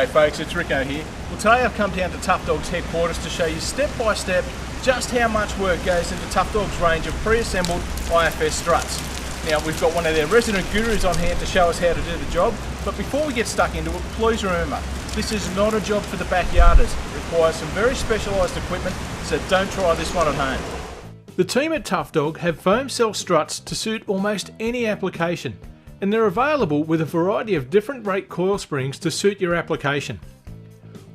G'day folks, it's Rico here. Well, today I've come down to Tough Dog's headquarters to show you step by step just how much work goes into Tough Dog's range of pre-assembled IFS struts. Now we've got one of their resident gurus on hand to show us how to do the job, but before we get stuck into it, please remember, this is not a job for the backyarders. It requires some very specialised equipment, so don't try this one at home. The team at Tough Dog have foam cell struts to suit almost any application, and they're available with a variety of different rate coil springs to suit your application.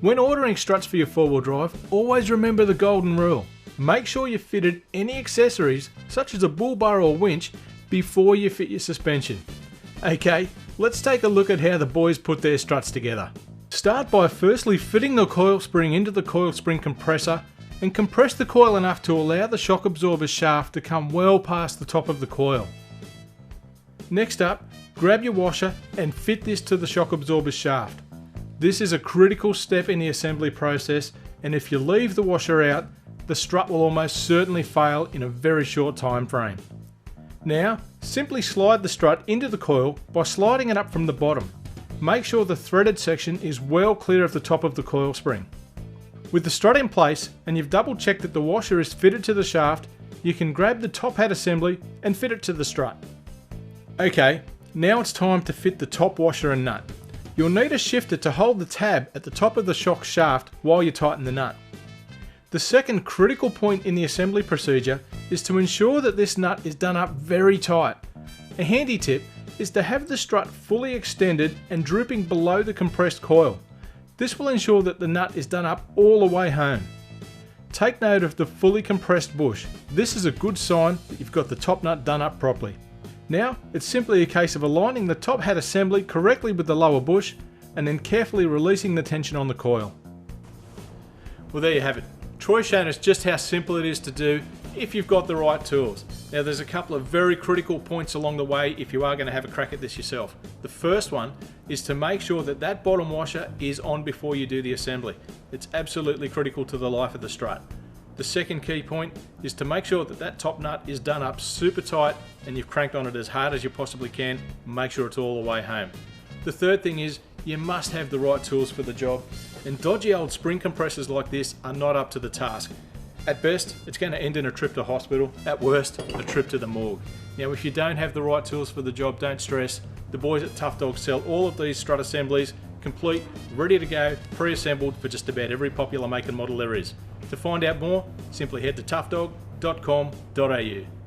When ordering struts for your four-wheel drive, always remember the golden rule. Make sure you've fitted any accessories, such as a bull bar or winch, before you fit your suspension. Okay, let's take a look at how the boys put their struts together. Start by firstly fitting the coil spring into the coil spring compressor and compress the coil enough to allow the shock absorber shaft to come well past the top of the coil. Next up, grab your washer and fit this to the shock absorber shaft. This is a critical step in the assembly process, and if you leave the washer out, the strut will almost certainly fail in a very short time frame. Now, simply slide the strut into the coil by sliding it up from the bottom. Make sure the threaded section is well clear of the top of the coil spring. With the strut in place and you've double checked that the washer is fitted to the shaft, you can grab the top hat assembly and fit it to the strut. Okay, now it's time to fit the top washer and nut. You'll need a shifter to hold the tab at the top of the shock shaft while you tighten the nut. The second critical point in the assembly procedure is to ensure that this nut is done up very tight. A handy tip is to have the strut fully extended and drooping below the compressed coil. This will ensure that the nut is done up all the way home. Take note of the fully compressed bush. This is a good sign that you've got the top nut done up properly. Now, it's simply a case of aligning the top hat assembly correctly with the lower bush and then carefully releasing the tension on the coil. Well, there you have it. Troy's shown us just how simple it is to do if you've got the right tools. Now, there's a couple of very critical points along the way if you are going to have a crack at this yourself. The first one is to make sure that that bottom washer is on before you do the assembly. It's absolutely critical to the life of the strut. The second key point is to make sure that that top nut is done up super tight and you've cranked on it as hard as you possibly can. Make sure it's all the way home. The third thing is you must have the right tools for the job, and dodgy old spring compressors like this are not up to the task. At best, it's going to end in a trip to hospital. At worst, a trip to the morgue. Now, if you don't have the right tools for the job, don't stress. The boys at Tough Dog sell all of these strut assemblies, complete, ready to go, pre-assembled for just about every popular make and model there is. To find out more, simply head to toughdog.com.au.